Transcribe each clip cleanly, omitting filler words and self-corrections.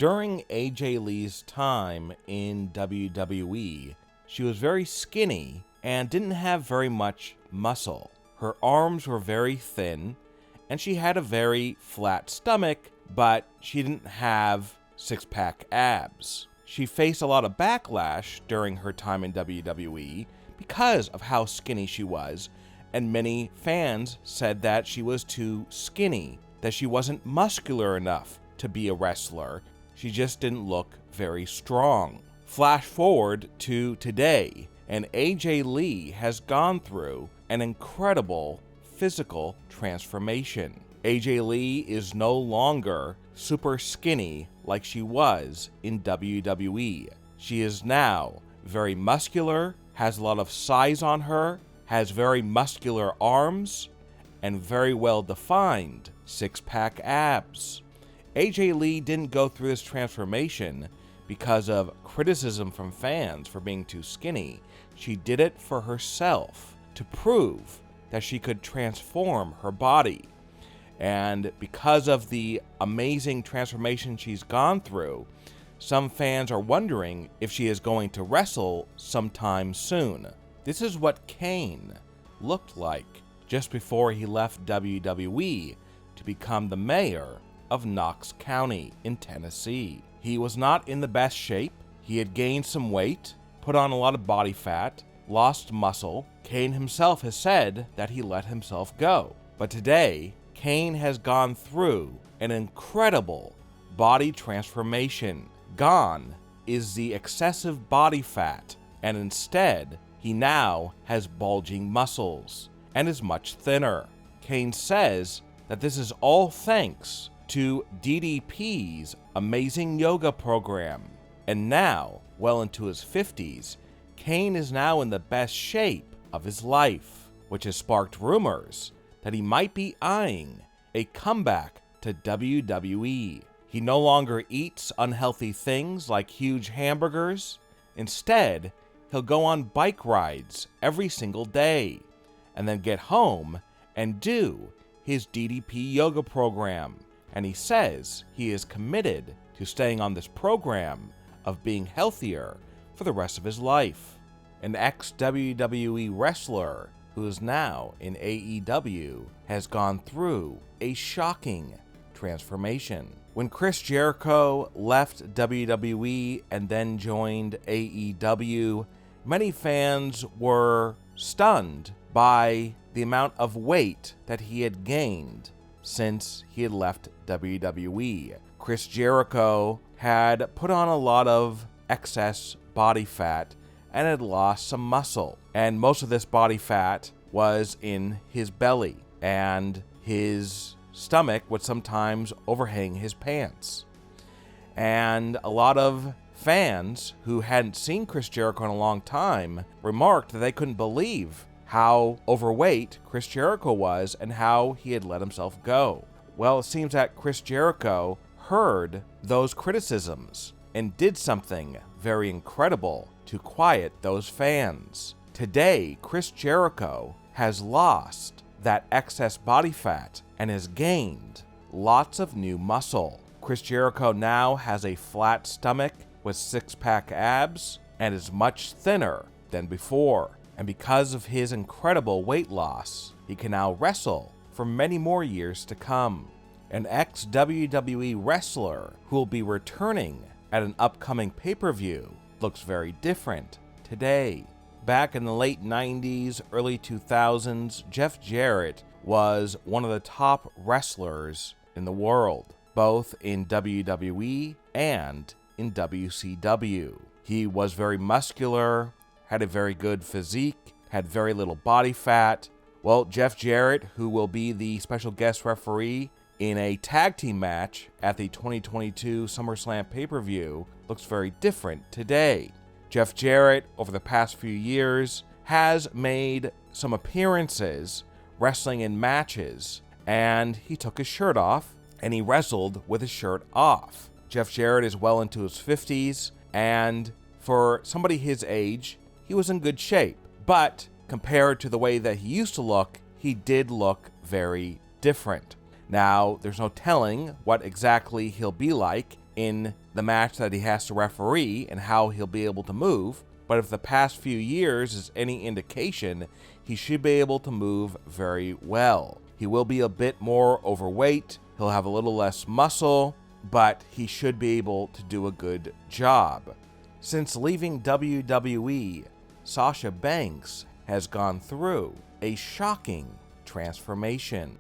During AJ Lee's time in WWE, she was very skinny and didn't have very much muscle. Her arms were very thin, and she had a very flat stomach, but she didn't have six-pack abs. She faced a lot of backlash during her time in WWE because of how skinny she was, and many fans said that she was too skinny, that she wasn't muscular enough to be a wrestler. She just didn't look very strong. Flash forward to today, and AJ Lee has gone through an incredible physical transformation. AJ Lee is no longer super skinny like she was in WWE. She is now very muscular, has a lot of size on her, has very muscular arms, and very well-defined six-pack abs. AJ Lee didn't go through this transformation because of criticism from fans for being too skinny. She did it for herself to prove that she could transform her body. And because of the amazing transformation she's gone through, some fans are wondering if she is going to wrestle sometime soon. This is what Kane looked like just before he left WWE to become the mayor of Knox County in Tennessee. He was not in the best shape. He had gained some weight, put on a lot of body fat, lost muscle. Kane himself has said that he let himself go. But today, Kane has gone through an incredible body transformation. Gone is the excessive body fat, and instead, he now has bulging muscles and is much thinner. Kane says that this is all thanks to DDP's amazing yoga program. And now, well into his 50s, Kane is now in the best shape of his life, which has sparked rumors that he might be eyeing a comeback to WWE. He no longer eats unhealthy things like huge hamburgers. Instead, he'll go on bike rides every single day, and then get home and do his DDP yoga program. And he says he is committed to staying on this program of being healthier for the rest of his life. An ex-WWE wrestler who is now in AEW has gone through a shocking transformation. When Chris Jericho left WWE and then joined AEW, many fans were stunned by the amount of weight that he had gained since he had left WWE. Chris Jericho had put on a lot of excess body fat and had lost some muscle. And most of this body fat was in his belly, and his stomach would sometimes overhang his pants. And a lot of fans who hadn't seen Chris Jericho in a long time remarked that they couldn't believe how overweight Chris Jericho was and how he had let himself go. Well, it seems that Chris Jericho heard those criticisms and did something very incredible to quiet those fans. Today, Chris Jericho has lost that excess body fat and has gained lots of new muscle. Chris Jericho now has a flat stomach with six-pack abs and is much thinner than before. And because of his incredible weight loss, he can now wrestle for many more years to come. An ex-WWE wrestler who will be returning at an upcoming pay-per-view looks very different today. Back in the late 90s, early 2000s, Jeff Jarrett was one of the top wrestlers in the world, both in WWE and in WCW. He was very muscular, had a very good physique, had very little body fat. Well, Jeff Jarrett, who will be the special guest referee in a tag team match at the 2022 SummerSlam pay-per-view, looks very different today. Jeff Jarrett, over the past few years, has made some appearances wrestling in matches, and he took his shirt off, and he wrestled with his shirt off. Jeff Jarrett is well into his 50s, and for somebody his age, he was in good shape. But compared to the way that he used to look, he did look very different. Now, there's no telling what exactly he'll be like in the match that he has to referee and how he'll be able to move, but if the past few years is any indication, he should be able to move very well. He will be a bit more overweight, he'll have a little less muscle, but he should be able to do a good job. Since leaving WWE, Sasha Banks has gone through a shocking transformation.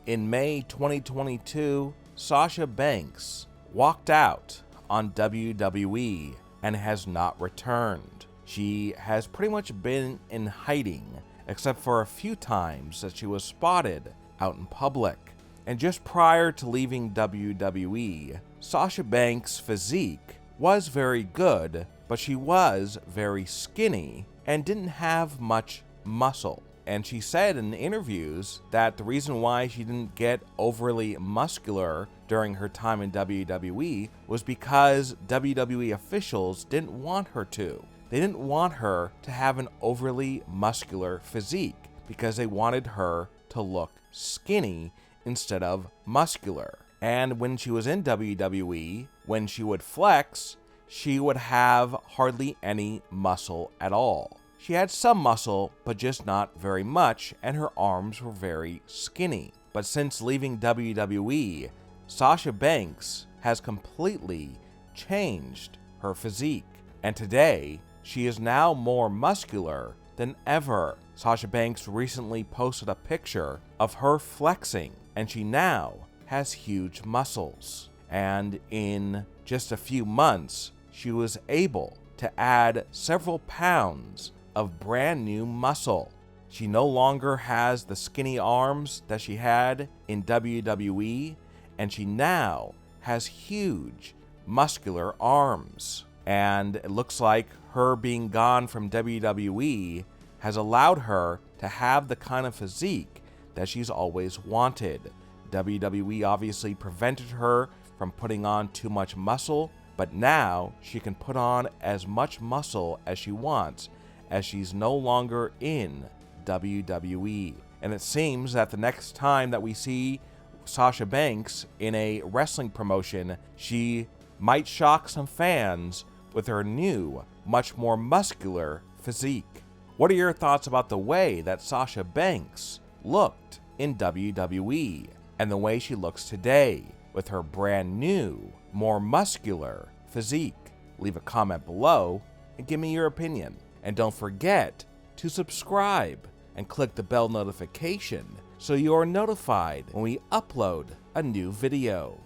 In May 2022, Sasha Banks walked out on WWE and has not returned. She has pretty much been in hiding, except for a few times that she was spotted out in public. And just prior to leaving WWE, Sasha Banks' physique was very good, but she was very skinny and didn't have much muscle. And she said in interviews that the reason why she didn't get overly muscular during her time in WWE was because WWE officials didn't want her to. They didn't want her to have an overly muscular physique because they wanted her to look skinny instead of muscular. And when she was in WWE, when she would flex, she would have hardly any muscle at all. She had some muscle, but just not very much, and her arms were very skinny. But since leaving WWE, Sasha Banks has completely changed her physique. And today, she is now more muscular than ever. Sasha Banks recently posted a picture of her flexing, and she now has huge muscles. And in just a few months, she was able to add several pounds of brand new muscle. She no longer has the skinny arms that she had in WWE, and she now has huge muscular arms. And it looks like her being gone from WWE has allowed her to have the kind of physique that she's always wanted. WWE obviously prevented her from putting on too much muscle, but now she can put on as much muscle as she wants, as she's no longer in WWE. And it seems that the next time that we see Sasha Banks in a wrestling promotion, she might shock some fans with her new, much more muscular physique. What are your thoughts about the way that Sasha Banks looked in WWE and the way she looks today with her brand new, more muscular physique? Leave a comment below and give me your opinion. And don't forget to subscribe and click the bell notification so you are notified when we upload a new video.